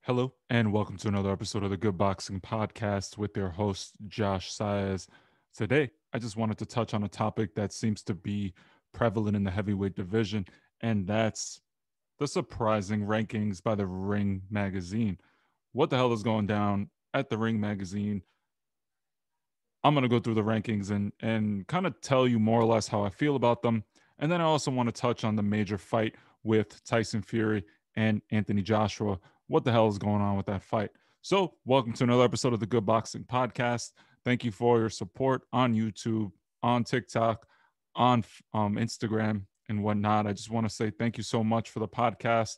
Hello, and welcome to another episode of the Good Boxing Podcast with your host, Josh Saez. Today, I just wanted to touch on a topic that seems to be prevalent in the heavyweight division, and that's the surprising rankings by the Ring Magazine. What the hell is going down at the Ring Magazine? I'm going to go through the rankings and kind of tell you more or less how I feel about them. And then I also want to touch on the major fight with Tyson Fury and Anthony Joshua. What the hell is going on with that fight? So, welcome to another episode of the Good Boxing Podcast. Thank you for your support on YouTube, on TikTok, on Instagram, and whatnot. I just want to say thank you so much for the podcast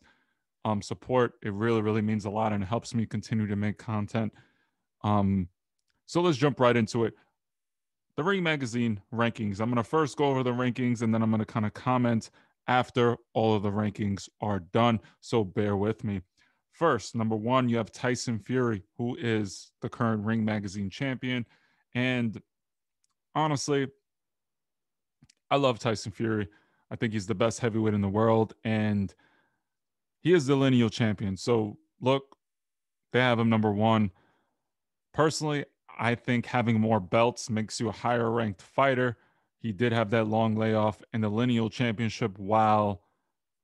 support. It really, really means a lot and it helps me continue to make content. Um, so let's jump right into it. The Ring Magazine rankings. I'm going to first go over the rankings and then I'm going to kind of comment after all of the rankings are done. So bear with me. First, number one, you have Tyson Fury, who is the current Ring Magazine champion. And honestly, I love Tyson Fury. I think he's the best heavyweight in the world. And he is the lineal champion. So look, they have him number one. Personally, I think having more belts makes you a higher ranked fighter. He did have that long layoff in the lineal championship. While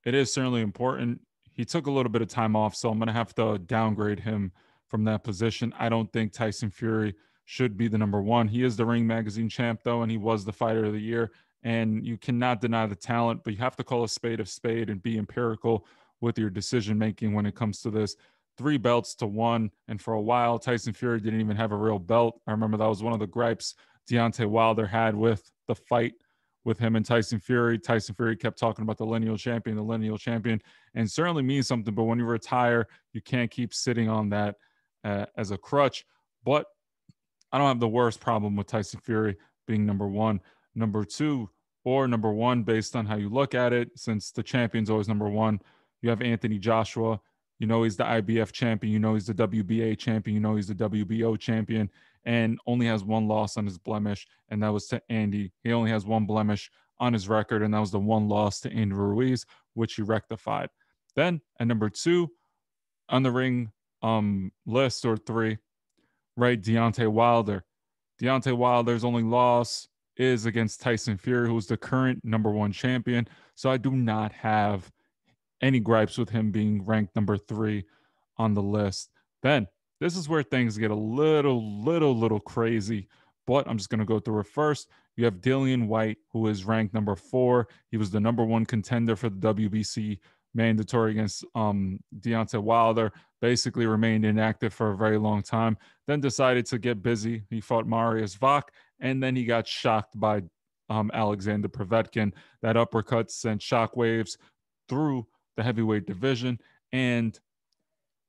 it is certainly important, he took a little bit of time off, so I'm going to have to downgrade him from that position. I don't think Tyson Fury should be the number one. He is the Ring Magazine champ, though, and he was the fighter of the year. And you cannot deny the talent, but you have to call a spade and be empirical with your decision making when it comes to this. Three belts to one. And for a while, Tyson Fury didn't even have a real belt. I remember that was one of the gripes Deontay Wilder had with the fight with him and Tyson Fury. Tyson Fury kept talking about the lineal champion, and certainly means something. But when you retire, you can't keep sitting on that as a crutch. But I don't have the worst problem with Tyson Fury being number one. Number two, or number one, based on how you look at it, since the champion's always number one, you have Anthony Joshua. You know he's the IBF champion. You know he's the WBA champion. You know he's the WBO champion, and only has one loss on his blemish, and that was to Andy. He only has one blemish on his record, and that was the one loss to Andy Ruiz, which he rectified. Then at number two on the ring list or three, right? Deontay Wilder. Deontay Wilder's only loss is against Tyson Fury, who's the current number one champion. So I do not have any gripes with him being ranked number three on the list. Then this is where things get a little crazy, but I'm just going to go through it first. You have Dillian White, who is ranked number four. He was the number one contender for the WBC mandatory against Deontay Wilder. Basically remained inactive for a very long time. Then decided to get busy. He fought Marius Vach, and then he got shocked by Alexander Povetkin. That uppercut sent shockwaves through the heavyweight division, and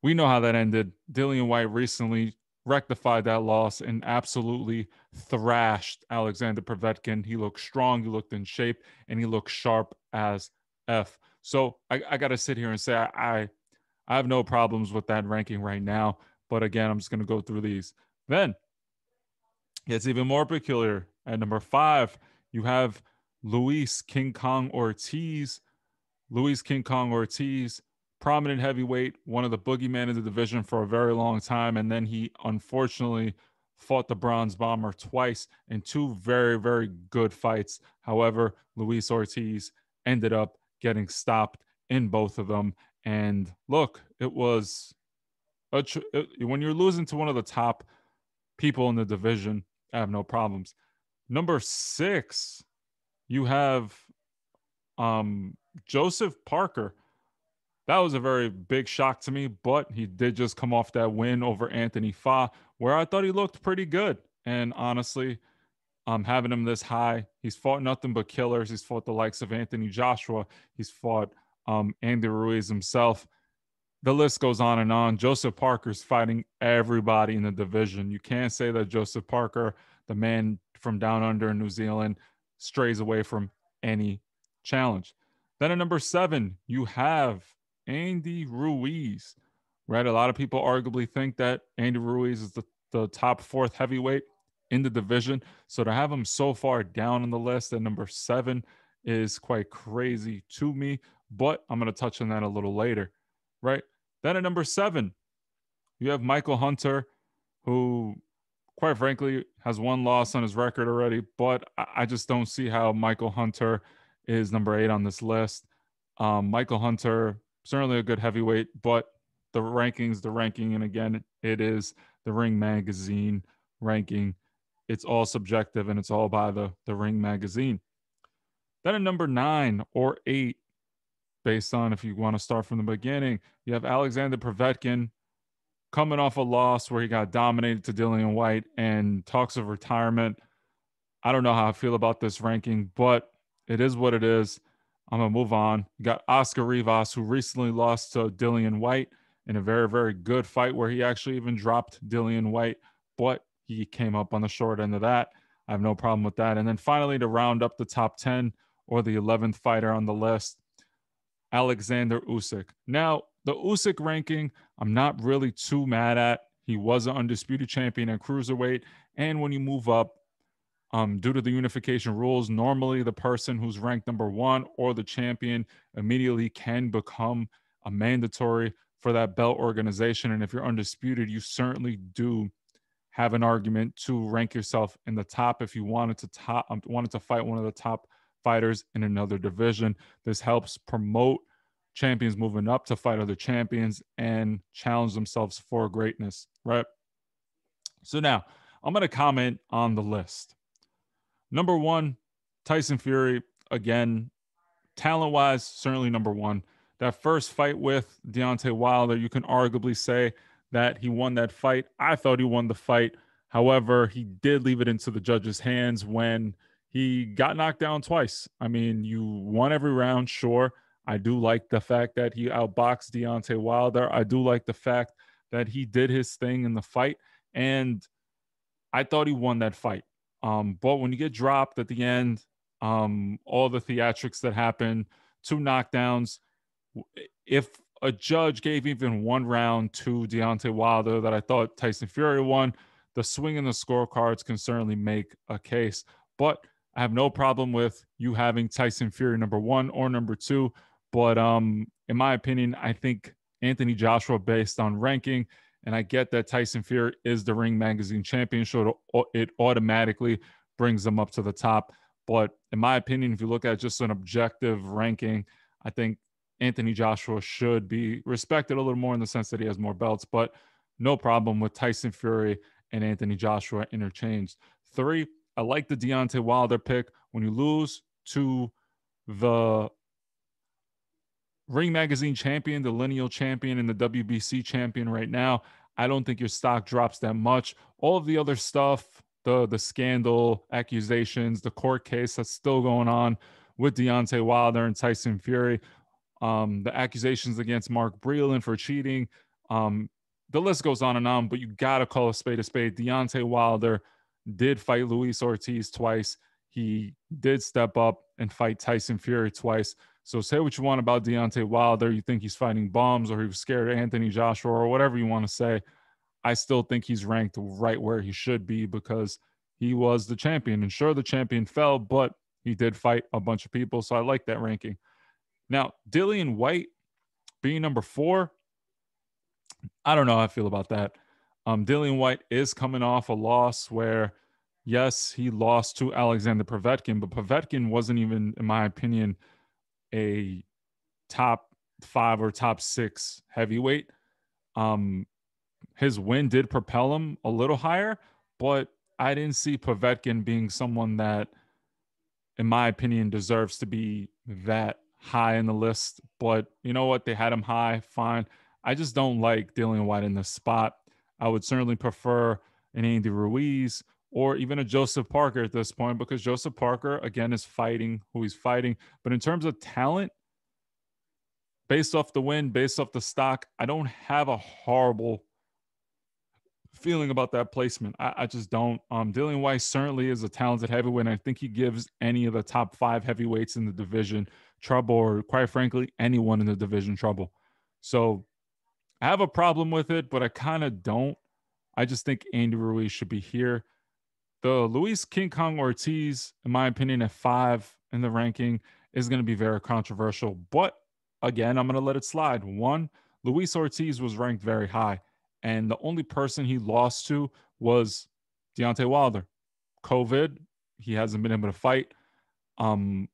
we know how that ended. Dillian White recently rectified that loss and absolutely thrashed Alexander Povetkin. He looked strong, he looked in shape, and he looked sharp as F. So I got to sit here and say I have no problems with that ranking right now. But again, I'm just going to go through these. Then it's even more peculiar. At number five, you have Luis King Kong Ortiz. Luis King Kong Ortiz, prominent heavyweight, one of the boogeymen in the division for a very long time. And then he unfortunately fought the Bronze Bomber twice in two very, very good fights. However, Luis Ortiz ended up getting stopped in both of them. And look, it was when you're losing to one of the top people in the division, I have no problems. Number six, you have Joseph Parker. That was a very big shock to me, but he did just come off that win over Anthony Fa, where I thought he looked pretty good. And honestly, having him this high, he's fought nothing but killers. He's fought the likes of Anthony Joshua. He's fought Andy Ruiz himself. The list goes on and on. Joseph Parker's fighting everybody in the division. You can't say that Joseph Parker, the man from down under in New Zealand, strays away from any challenge. Then at number seven, you have Andy Ruiz, right? A lot of people arguably think that Andy Ruiz is the top fourth heavyweight in the division. So to have him so far down on the list at number seven is quite crazy to me, but I'm going to touch on that a little later, right? Then at number seven, You have Michael Hunter, who, quite frankly, has one loss on his record already, but I just don't see how Michael Hunter is number 8 on this list. Michael Hunter, certainly a good heavyweight, but the ranking, and again, it is the Ring Magazine ranking. It's all subjective and it's all by the Ring Magazine. Then at number 9 or 8, based on if you want to start from the beginning, you have Alexander Povetkin coming off a loss where he got dominated to Dillian White and talks of retirement. I don't know how I feel about this ranking, but it is what it is. I'm going to move on. You got Oscar Rivas, who recently lost to Dillian White in a very, very good fight where he actually even dropped Dillian White, but he came up on the short end of that. I have no problem with that. And then finally, to round up the top 10 or the 11th fighter on the list, Alexander Usyk. Now, the Usyk ranking, I'm not really too mad at. He was an undisputed champion at cruiserweight, and when you move up, due to the unification rules, normally the person who's ranked number 1 or the champion immediately can become a mandatory for that belt organization. And if you're undisputed, you certainly do have an argument to rank yourself in the top if you wanted to fight one of the top fighters in another division. This helps promote champions moving up to fight other champions and challenge themselves for greatness, right? So now I'm going to comment on the list. Number 1, Tyson Fury. Again, talent wise, certainly number 1. That first fight with Deontay Wilder, you can arguably say that he won that fight. I thought he won the fight. However, he did leave it into the judges' hands when he got knocked down twice. I mean, you won every round, sure. I do like the fact that he outboxed Deontay Wilder. I do like the fact that he did his thing in the fight. And I thought he won that fight. But when you get dropped at the end, all the theatrics that happen, 2 knockdowns, if a judge gave even one round to Deontay Wilder that I thought Tyson Fury won, the swing in the scorecards can certainly make a case. But I have no problem with you having Tyson Fury number 1 or number 2. But in my opinion, I think Anthony Joshua, based on ranking, and I get that Tyson Fury is the Ring Magazine champion, so it automatically brings them up to the top. But in my opinion, if you look at just an objective ranking, I think Anthony Joshua should be respected a little more in the sense that he has more belts, but no problem with Tyson Fury and Anthony Joshua interchanged. 3, I like the Deontay Wilder pick. When you lose to the Ring Magazine champion, the lineal champion, and the WBC champion right now, I don't think your stock drops that much. All of the other stuff, the scandal, accusations, the court case that's still going on with Deontay Wilder and Tyson Fury, the accusations against Mark Breland for cheating, the list goes on, but you got to call a spade a spade. Deontay Wilder did fight Luis Ortiz twice. He did step up and fight Tyson Fury twice. So say what you want about Deontay Wilder. You think he's fighting bombs or he was scared of Anthony Joshua or whatever you want to say. I still think he's ranked right where he should be because he was the champion. And sure, the champion fell, but he did fight a bunch of people. So I like that ranking. Now, Dillian White being number 4, I don't know how I feel about that. Dillian White is coming off a loss where, yes, he lost to Alexander Povetkin, but Povetkin wasn't even, in my opinion, a top 5 or top 6 heavyweight. His win did propel him a little higher, but I didn't see Povetkin being someone that, in my opinion, deserves to be that high in the list. But you know what? They had him high. Fine. I just don't like Dillian White in this spot. I would certainly prefer an Andy Ruiz or even a Joseph Parker at this point because Joseph Parker, again, is fighting who he's fighting. But in terms of talent, based off the win, based off the stock, I don't have a horrible feeling about that placement. I just don't. Dillian White certainly is a talented heavyweight, and I think he gives any of the top 5 heavyweights in the division trouble, or quite frankly, anyone in the division trouble. So I have a problem with it, but I kind of don't. I just think Andy Ruiz should be here. The Luis King Kong Ortiz, in my opinion, at 5 in the ranking is going to be very controversial. But again, I'm going to let it slide. 1, Luis Ortiz was ranked very high. And the only person he lost to was Deontay Wilder. COVID, he hasn't been able to fight. Um,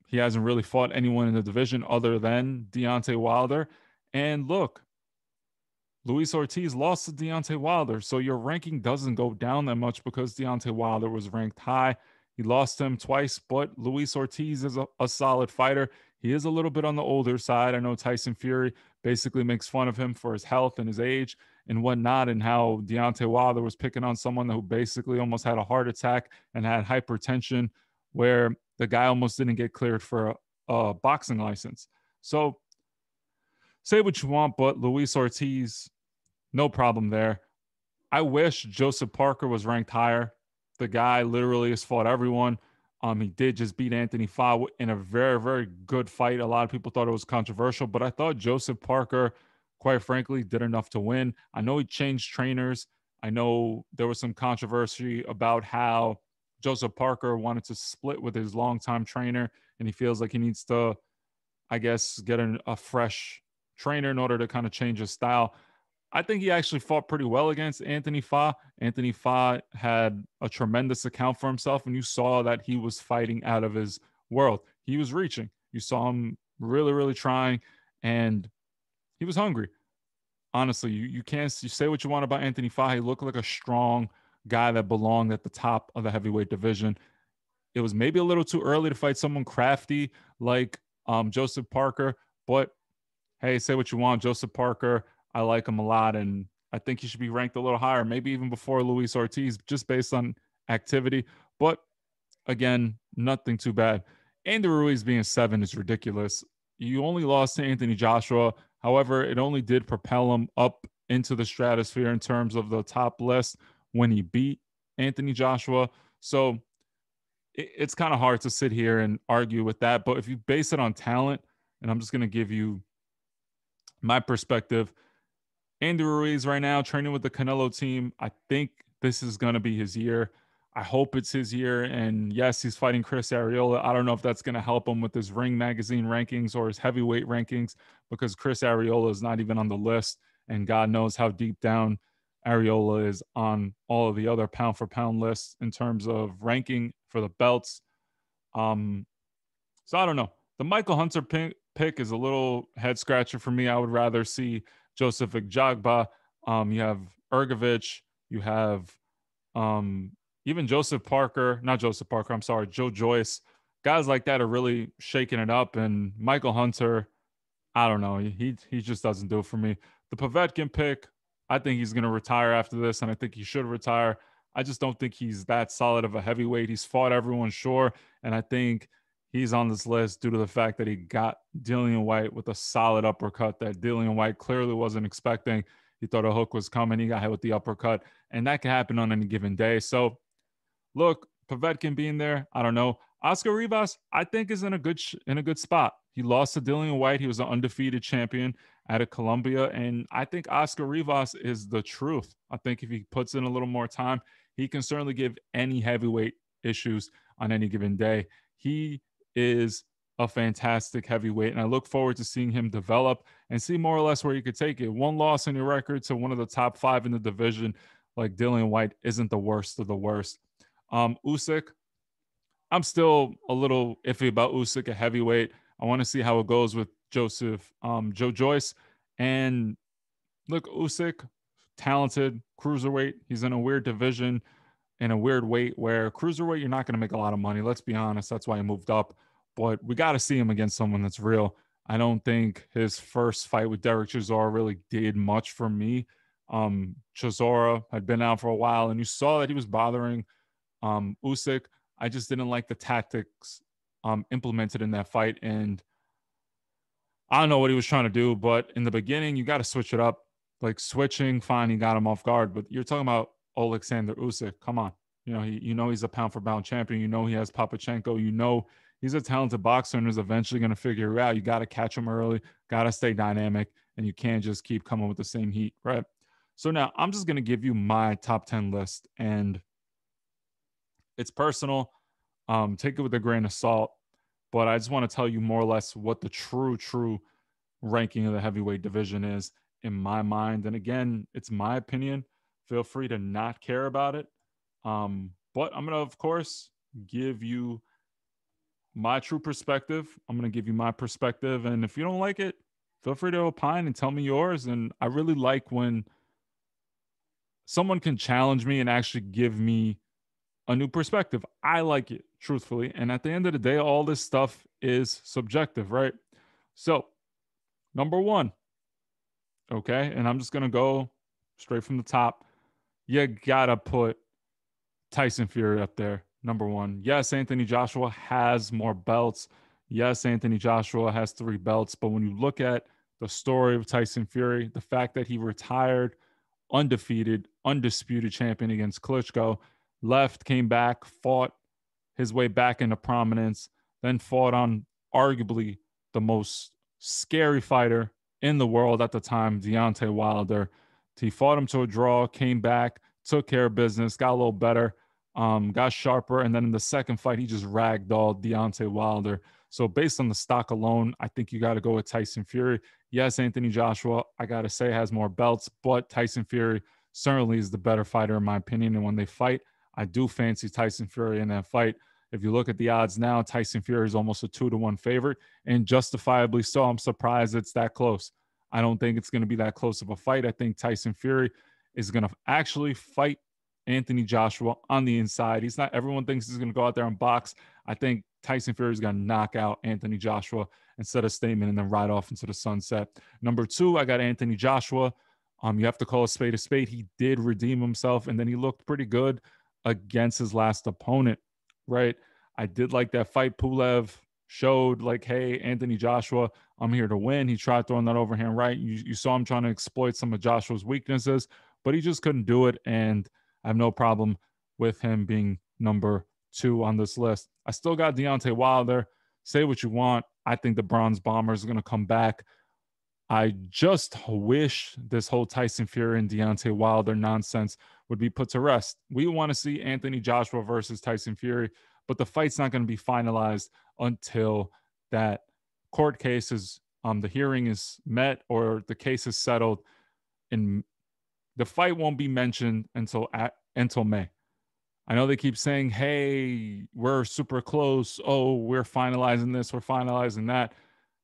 he hasn't really fought anyone in the division other than Deontay Wilder. And look, Luis Ortiz lost to Deontay Wilder, so your ranking doesn't go down that much because Deontay Wilder was ranked high. He lost to him twice, but Luis Ortiz is a solid fighter. He is a little bit on the older side. I know Tyson Fury basically makes fun of him for his health and his age and whatnot, and how Deontay Wilder was picking on someone who basically almost had a heart attack and had hypertension, where the guy almost didn't get cleared for a boxing license. So say what you want, but Luis Ortiz, no problem there. I wish Joseph Parker was ranked higher. The guy literally has fought everyone. He did just beat Anthony Fa in a very, very good fight. A lot of people thought it was controversial, but I thought Joseph Parker, quite frankly, did enough to win. I know he changed trainers. I know there was some controversy about how Joseph Parker wanted to split with his longtime trainer, and he feels like he needs to, I guess, get a fresh trainer in order to kind of change his style. I think he actually fought pretty well against Anthony Fa. Anthony Fa had a tremendous account for himself, and you saw that he was fighting out of his world. He was reaching. You saw him really, really trying, and he was hungry. Honestly, you can't you say what you want about Anthony Fa. He looked like a strong guy that belonged at the top of the heavyweight division. It was maybe a little too early to fight someone crafty like Joseph Parker, but hey, say what you want. Joseph Parker, I like him a lot, and I think he should be ranked a little higher, maybe even before Luis Ortiz, just based on activity. But again, nothing too bad. Andy Ruiz being 7 is ridiculous. You only lost to Anthony Joshua. However, it only did propel him up into the stratosphere in terms of the top list when he beat Anthony Joshua. So it's kind of hard to sit here and argue with that. But if you base it on talent, and I'm just going to give you my perspective, Andy Ruiz right now training with the Canelo team. I think this is going to be his year. I hope it's his year. And yes, he's fighting Chris Arreola. I don't know if that's going to help him with his Ring Magazine rankings or his heavyweight rankings, because Chris Arreola is not even on the list. And God knows how deep down Arreola is on all of the other pound for pound lists in terms of ranking for the belts. Um, so I don't know. The Michael Hunter pick is a little head scratcher for me. I would rather see Joseph Igjagba. You have Ergovich. You have um, even Joseph Parker. Not Joseph Parker. I'm sorry, Joe Joyce. Guys like that are really shaking it up. And Michael Hunter, I don't know. He just doesn't do it for me. The Povetkin pick, I think he's going to retire after this, and I think he should retire. I just don't think he's that solid of a heavyweight. He's fought everyone, sure, and I think he's on this list due to the fact that he got Dillian White with a solid uppercut that Dillian White clearly wasn't expecting. He thought a hook was coming. He got hit with the uppercut, and that can happen on any given day. So look, Povetkin being there, I don't know. Oscar Rivas, I think, is in a good spot. He lost to Dillian White. He was an undefeated champion out of Colombia, and I think Oscar Rivas is the truth. I think if he puts in a little more time, he can certainly give any heavyweight issues on any given day. He is a fantastic heavyweight, and I look forward to seeing him develop and see more or less where he could take it. One loss in your record to one of the top 5 in the division, like Dillian White, isn't the worst of the worst. Usyk, I'm still a little iffy about Usyk at heavyweight. I want to see how it goes with Joe Joyce. And look, Usyk, talented cruiserweight. He's in a weird division, in a weird weight where cruiserweight, you're not going to make a lot of money. Let's be honest. That's why he moved up. But we got to see him against someone that's real. I don't think his first fight with Derek Chisora really did much for me. Chisora had been out for a while, and you saw that he was bothering Usyk. I just didn't like the tactics implemented in that fight, and I don't know what he was trying to do. But in the beginning, you got to switch it up. Like switching, fine, he got him off guard. But you're talking about Alexander Usyk. Come on, he's a pound for pound champion. You know he has Papachenko. You know he's a talented boxer and is eventually going to figure it out. You got to catch him early. Got to stay dynamic, and you can't just keep coming with the same heat, right? So now I'm just going to give you my top 10 list, and it's personal. Take it with a grain of salt. But I just want to tell you more or less what the true ranking of the heavyweight division is. in my mind. And again, it's my opinion. Feel free to not care about it. But I'm going to, of course, give you my true perspective. I'm going to give you my perspective. And if you don't like it, feel free to opine and tell me yours. And I really like when someone can challenge me and actually give me a new perspective. I like it, truthfully. And at the end of the day, all this stuff is subjective, right? So, number one, okay, and I'm just going to go straight from the top. You got to put Tyson Fury up there, number one. Yes, Anthony Joshua has more belts. Yes, Anthony Joshua has 3 belts. But when you look at the story of Tyson Fury, the fact that he retired undefeated, undisputed champion against Klitschko, left, came back, fought his way back into prominence, then fought on arguably the most scary fighter in the world at the time, Deontay Wilder. He fought him to a draw, came back, took care of business, got a little better, got sharper, and then in the second fight, he just ragdolled Deontay Wilder. So based on the stock alone, I think you got to go with Tyson Fury. Yes, Anthony Joshua, I got to say, has more belts, but Tyson Fury certainly is the better fighter, in my opinion. And when they fight, I do fancy Tyson Fury in that fight. If you look at the odds now, Tyson Fury is almost a 2-1 favorite, and justifiably so. I'm surprised it's that close. I don't think it's going to be that close of a fight. I think Tyson Fury is going to actually fight Anthony Joshua on the inside. He's not, everyone thinks he's going to go out there and box. I think Tyson Fury is going to knock out Anthony Joshua and set a statement and then ride off into the sunset. Number 2, I got Anthony Joshua. You have to call a spade a spade. He did redeem himself, and then he looked pretty good against his last opponent, right? I did like that fight. Pulev showed like, hey, Anthony Joshua, I'm here to win. He tried throwing that overhand right. You saw him trying to exploit some of Joshua's weaknesses, but he just couldn't do it. And I have no problem with him being number 2 on this list. I still got Deontay Wilder. Say what you want. I think the Bronze Bomber is going to come back. I just wish this whole Tyson Fury and Deontay Wilder nonsense would be put to rest. We want to see Anthony Joshua versus Tyson Fury, but the fight's not going to be finalized until that court case is, the hearing is met or the case is settled. And the fight won't be mentioned until May. I know they keep saying, hey, we're super close. Oh, we're finalizing this, we're finalizing that.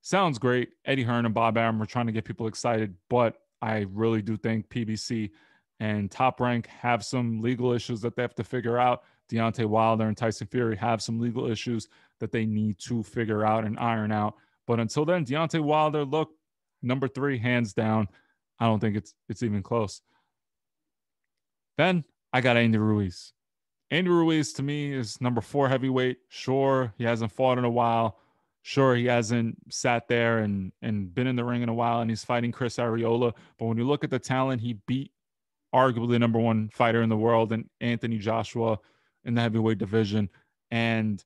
Sounds great. Eddie Hearn and Bob Arum are trying to get people excited, but I really do think PBC and Top Rank have some legal issues that they have to figure out. Deontay Wilder and Tyson Fury have some legal issues that they need to figure out and iron out. But until then, Deontay Wilder, look, number 3, hands down. I don't think it's even close. Then I got Andy Ruiz. Andy Ruiz to me is number 4 heavyweight. Sure, he hasn't fought in a while. Sure, he hasn't sat there and been in the ring in a while, and he's fighting Chris Arreola. But when you look at the talent, he beat arguably the number 1 fighter in the world and Anthony Joshua in the heavyweight division. And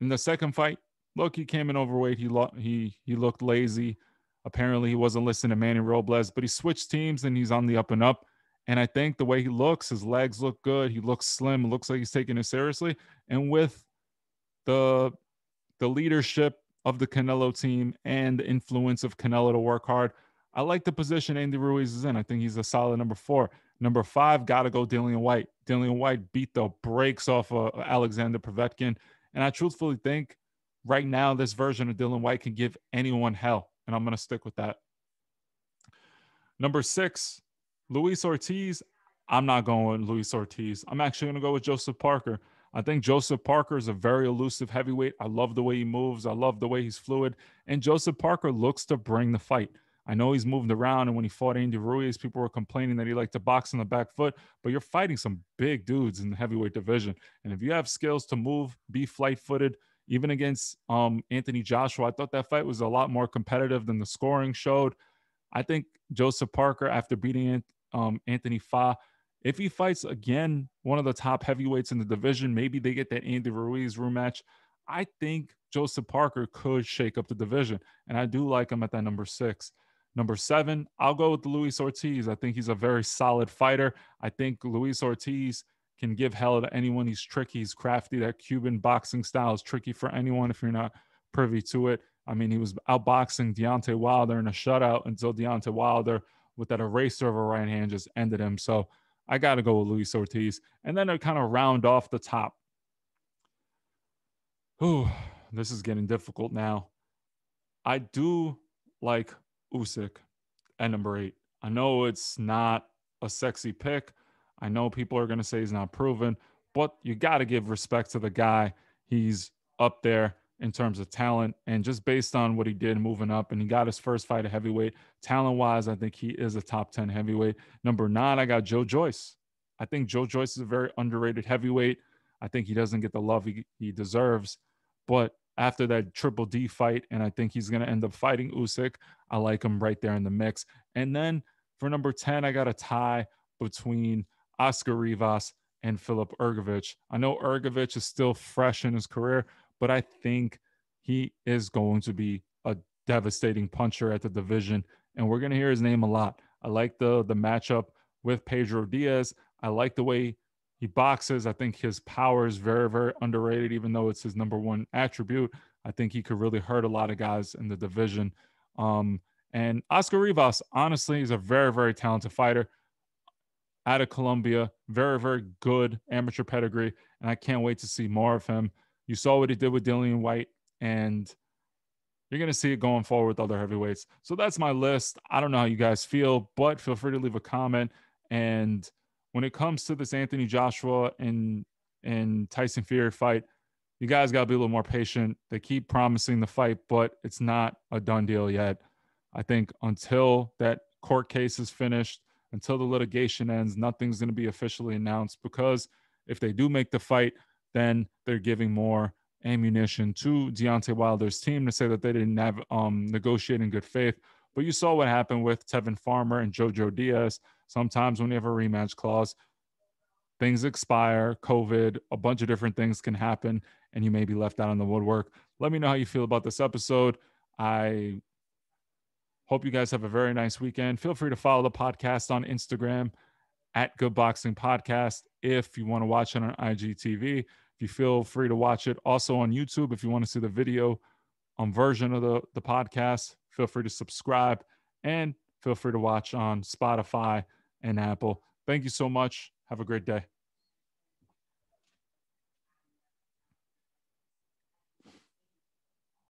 in the second fight, look, he came in overweight. He looked lazy. Apparently, he wasn't listening to Manny Robles, but he switched teams and he's on the up and up. And I think the way he looks, his legs look good. He looks slim. It looks like he's taking it seriously. And with the leadership of the Canelo team and the influence of Canelo to work hard, I like the position Andy Ruiz is in. I think he's a solid number 4. Number 5, got to go Dillian White. Dillian White beat the brakes off of Alexander Povetkin. And I truthfully think right now this version of Dillian White can give anyone hell. And I'm going to stick with that. Number 6, Luis Ortiz. I'm not going with Luis Ortiz. I'm actually going to go with Joseph Parker. I think Joseph Parker is a very elusive heavyweight. I love the way he moves. I love the way he's fluid. And Joseph Parker looks to bring the fight. I know he's moved around, and when he fought Andy Ruiz, people were complaining that he liked to box on the back foot, but you're fighting some big dudes in the heavyweight division. And if you have skills to move, be flight-footed, even against Anthony Joshua, I thought that fight was a lot more competitive than the scoring showed. I think Joseph Parker, after beating Anthony Fa, if he fights again one of the top heavyweights in the division, maybe they get that Andy Ruiz rematch. I think Joseph Parker could shake up the division, and I do like him at that number 6. Number 7, I'll go with Luis Ortiz. I think he's a very solid fighter. I think Luis Ortiz can give hell to anyone. He's tricky. He's crafty. That Cuban boxing style is tricky for anyone if you're not privy to it. I mean, he was outboxing Deontay Wilder in a shutout until Deontay Wilder with that eraser of a right hand just ended him. So I got to go with Luis Ortiz. And then to kind of round off the top, ooh, this is getting difficult now. I do like Usyk at number 8. I know it's not a sexy pick. I know people are going to say he's not proven, but you got to give respect to the guy. He's up there in terms of talent and just based on what he did moving up, and he got his first fight at heavyweight. Talent wise, I think he is a top 10 heavyweight. Number 9, I got Joe Joyce. I think Joe Joyce is a very underrated heavyweight. I think he doesn't get the love he deserves, but after that Triple D fight, and I think he's going to end up fighting Usyk, I like him right there in the mix. And then for number 10, I got a tie between Oscar Rivas and Filip Ergovic. I know Ergovic is still fresh in his career, but I think he is going to be a devastating puncher at the division, and we're going to hear his name a lot. I like the matchup with Pedro Diaz. I like the way he boxes. I think his power is very, very underrated, even though it's his number one attribute. I think he could really hurt a lot of guys in the division. Um, and Oscar Rivas, honestly, is a very, very talented fighter out of Colombia. Very, very good amateur pedigree. And I can't wait to see more of him. You saw what he did with Dillian White, and you're going to see it going forward with other heavyweights. So that's my list. I don't know how you guys feel, but feel free to leave a comment. And when it comes to this Anthony Joshua and Tyson Fury fight, you guys got to be a little more patient. They keep promising the fight, but it's not a done deal yet. I think until that court case is finished, until the litigation ends, nothing's going to be officially announced, because if they do make the fight, then they're giving more ammunition to Deontay Wilder's team to say that they didn't have negotiate in good faith. But you saw what happened with Tevin Farmer and Jojo Diaz. Sometimes when you have a rematch clause, things expire, COVID, a bunch of different things can happen, and you may be left out on the woodwork. Let me know how you feel about this episode. I hope you guys have a very nice weekend. Feel free to follow the podcast on Instagram at Good Boxing Podcast if you want to watch it on IGTV. If you feel free to watch it also on YouTube, if you want to see the video version of the podcast, feel free to subscribe, and feel free to watch on Spotify and Apple. Thank you so much. Have a great day.